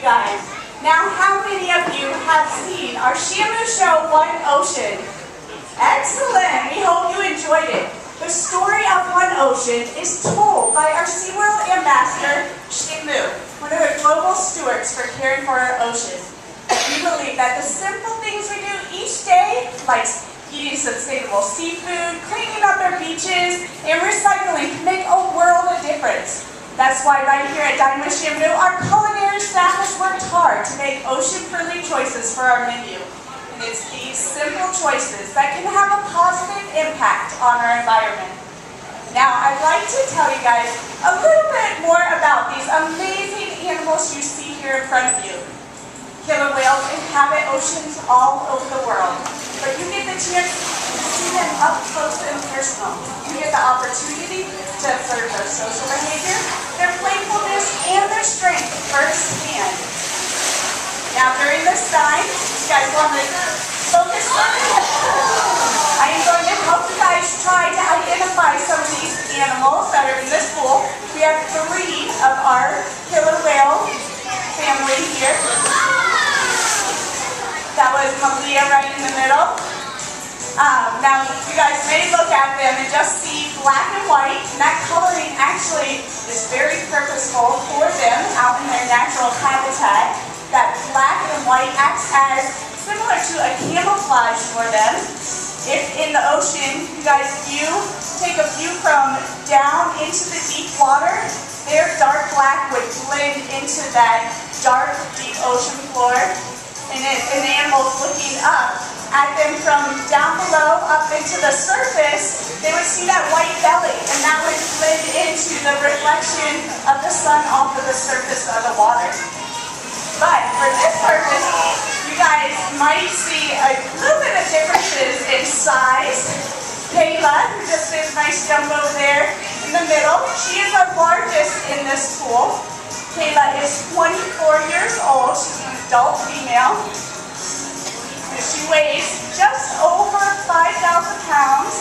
guys. Now, how many of you have seen our Shamu show, One Ocean? Excellent. We hope you enjoyed it. The story of One Ocean is told by our SeaWorld ambassador, Shamu, one of the global stewards for caring for our ocean. We believe that the simple things we do each day, like eating sustainable seafood, cleaning up our beaches, and recycling, can make a world of difference. That's why right here at Dine With Shamu, our culinary staff has worked hard to make ocean-friendly choices for our menu. And it's these simple choices that can have a positive impact on our environment. Now, I'd like to tell you guys a little bit more about these amazing animals you see here in front of you. Killer whales inhabit oceans all over the world, but you get the chance to see them up close and personal. You get the opportunity to observe their social behavior, their playfulness, and their strength firsthand. Now, during this time, you guys want to focus on it. I am going to help you guys try to identify some of these animals that are in this pool. We have 3 of our killer whale family here. That was Malia right in the middle. Now, you guys may look at them and just see black and white, and that coloring actually is very purposeful for them out in their natural habitat. That black and white acts as similar to a camouflage for them. If in the ocean, you guys take a view from down into the deep water, their dark black would blend into that dark, deep ocean floor. And the animals looking up at them from down below up into the surface, they would see that white belly, and that would blend into the reflection of the sun off of the surface of the water. But for this purpose, you guys might see a little bit of differences in size. Kayla, who just did a nice jump over there in the middle, she is our largest in this pool. Kayla is 24 years old. She's an adult female. And she weighs just over 5,000 pounds.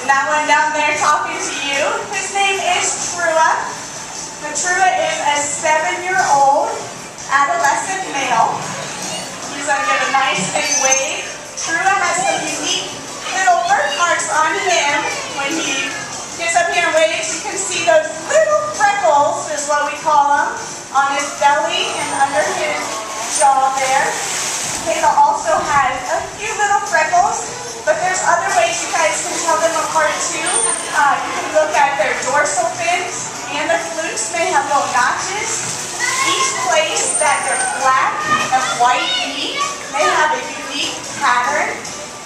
And that one down there talking to you, his name is Trua. Now, Trua is a 7-year-old adolescent male. He's going to get a nice big wave. Trua has some unique little birthmarks on him when he gets up here and waves. You can see those little freckles, is what we call them, on his belly and under his jaw there. Kayla also has a few little freckles, but there's other ways you guys can tell them apart too. You can look at their dorsal fins, and their flukes may have little notches. Each place that their black and white meet may have a unique pattern,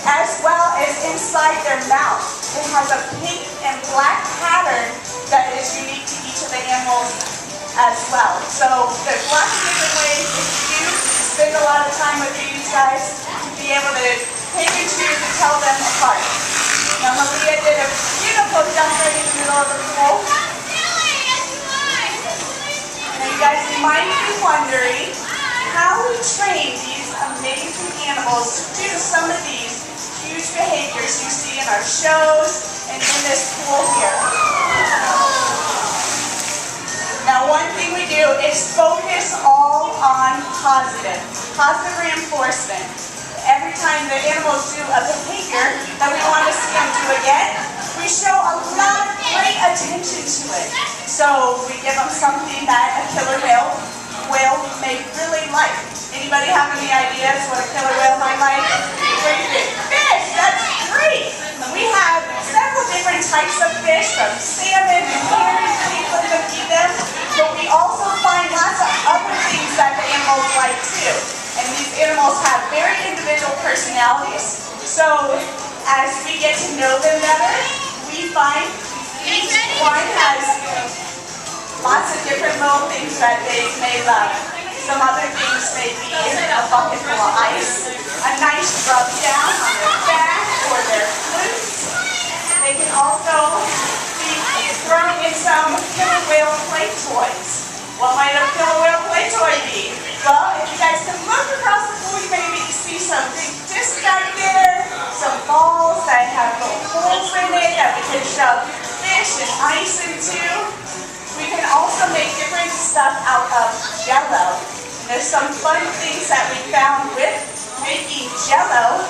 as well as inside their mouth. It has a pink and black pattern that is unique to each of the animals as well. So there's lots of different ways if you spend a lot of time with these guys to be able to pick and choose and tell them apart. Now, Malia did a beautiful jump right in the middle of the pool. Now, you guys might be wondering how we train these amazing animals to do some of these huge behaviors you see in our shows and in this pool here. Now, one thing we do is focus all on positive reinforcement. Every time the animals do a behavior that we want to see them do again, we show a lot of great attention to it. So we give them something that a killer whale may really like. Anybody have any ideas what a killer whale might like? Fish! That's great! We have several different types of fish, from salmon and herring, people to feed them, but we also find lots of other things that the animals like too. And these animals have very individual personalities, so as we get to know them better, we find each one has lots of different little things that they may love. Some other things may be a bucket full of ice, a nice rub down on their back or their glutes. They can also be thrown in some killer whale play toys. What might a killer whale play toy be? Well, if you guys can look across the pool, you maybe see some big discs back there, some balls that have little holes in it that we can shove fish and ice into. We can also make different stuff out of Jell-O. And there's some fun things that we found with making Jell-O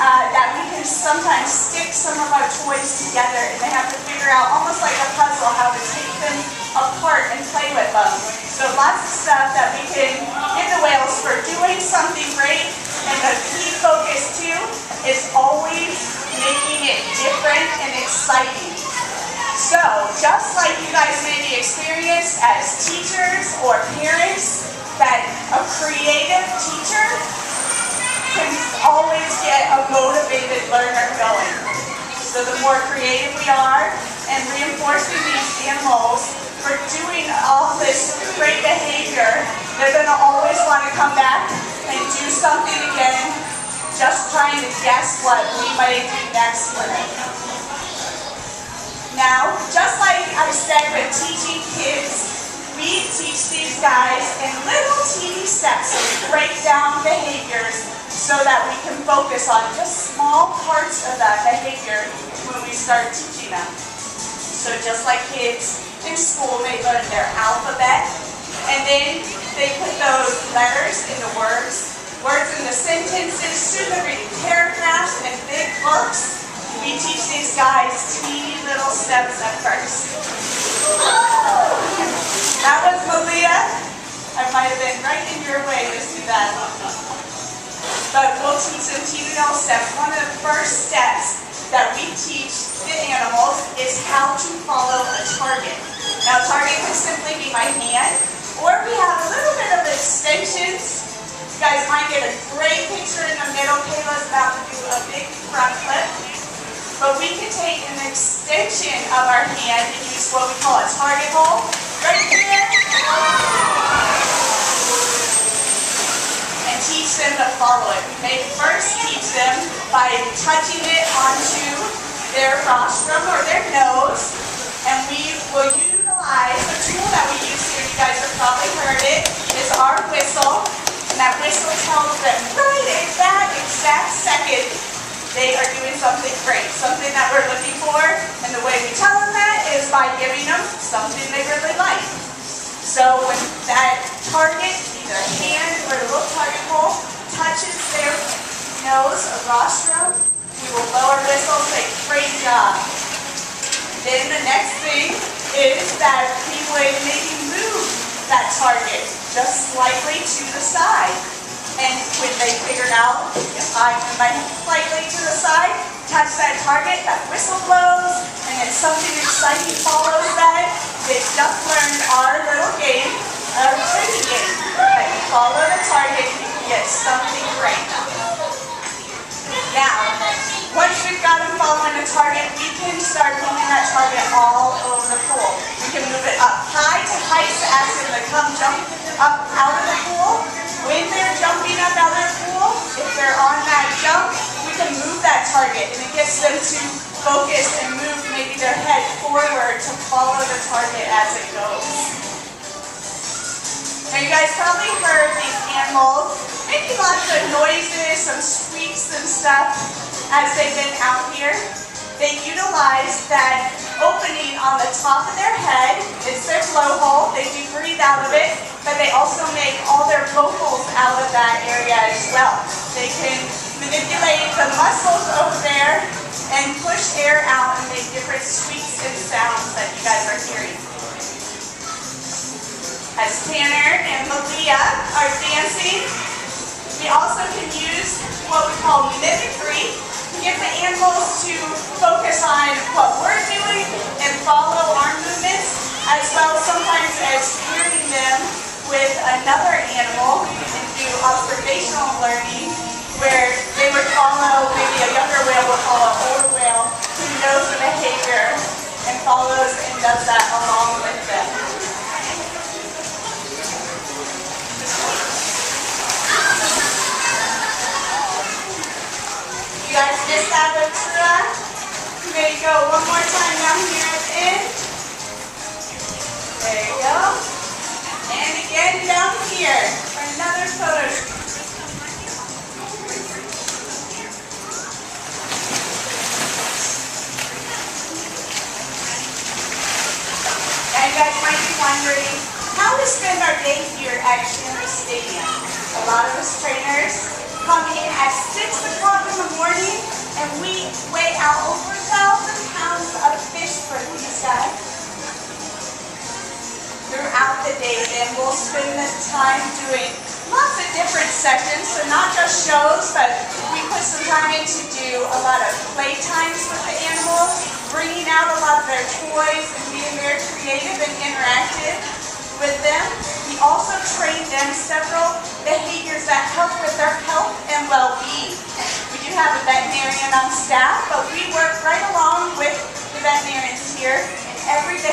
that we can sometimes stick some of our toys together, and they have to figure out, almost like a puzzle, how to take them apart and play with them. So lots of stuff that we can give the whales for doing something great, and the key focus too is always making it different and exciting. So just like you guys may be experienced as teachers or parents, that a creative teacher can always get a motivated learner going. So the more creative we are and reinforcing these animals for doing all this great behavior, they're going to always want to come back and do something again, just trying to guess what we might do next for them. Now, just like I said with teaching kids, we teach these guys in little teeny steps and break down behaviors so that we can focus on just small parts of that behavior when we start teaching them. So just like kids in school, they learn their alphabet, and then they put those letters into words into sentences, soon they're reading paragraphs and big books. We teach these guys teeny little steps at first. That was Malia. I might have been right in your way to see that. But we'll teach them teeny little steps. One of the first steps that we teach the animals is how to follow a target. Now, a target can simply be my hand, or we have a little bit of extensions. You guys might get a great picture in the middle. Kayla's about to do a big front flip. But we can take an extension of our hand and use what we call a target hole right here. And teach them to follow it. We may first teach them by touching it onto their rostrum or their nose. And we will utilize a tool that we use here, you guys have probably heard it, is our whistle. And that whistle tells them right at that exact second they are doing something great, something that we're looking for, and the way we tell them that is by giving them something they really like. So when that target, either a hand or a little target hole, touches their nose or rostrum, we will blow our whistle and say, great job. Then the next thing is that we would maybe move that target just slightly to the side. And when they figured out, if I move my hand slightly to the side, touch that target, that whistle blows, and then something exciting follows that. They've just learned our little game, our training game. That you follow the target, you can get something great. Now, once we've got them following the target, we can start moving that target all over the pool. We can move it up high to heights, ask them to come jump up out of the pool. When they're jumping up out of the pool, if they're on that jump, we can move that target, and it gets them to focus and move maybe their head forward to follow the target as it goes. Now you guys probably heard these animals making lots of noises, some squeaks and stuff as they've been out here. They utilize that opening on the top of their head. It's their blowhole. They do breathe out of it, but they also make all their vocals out of that area as well. They can manipulate the muscles over there and push air out and make different squeaks and sounds that you guys are hearing. As Tanner and Malia are dancing, we also can use what we call mimicry to get the animals to focus on what we're doing and follow our movements, as well sometimes as hearing them with another animal and do observational learning, where they would follow, maybe a younger whale will follow an older whale who knows the behavior and follows and does that along with them. You guys missed that with Trua? You may go one more time down here at the end. There you go. And again down here for another photo shoot. Now you guys might to spend our day here at Shamu Stadium. A lot of us trainers come in at 6 o'clock in the morning and we weigh out over 1,000 pounds of fish for these guys. Throughout the day, then we'll spend the time doing lots of different sessions, so not just shows, but we put some time in to do a lot of play times with the animals, bringing out a lot of their toys and being very creative and interactive with them. We also train them several behaviors that help with their health and well-being. We do have a veterinarian on staff, but we work right along with the veterinarians here, and every day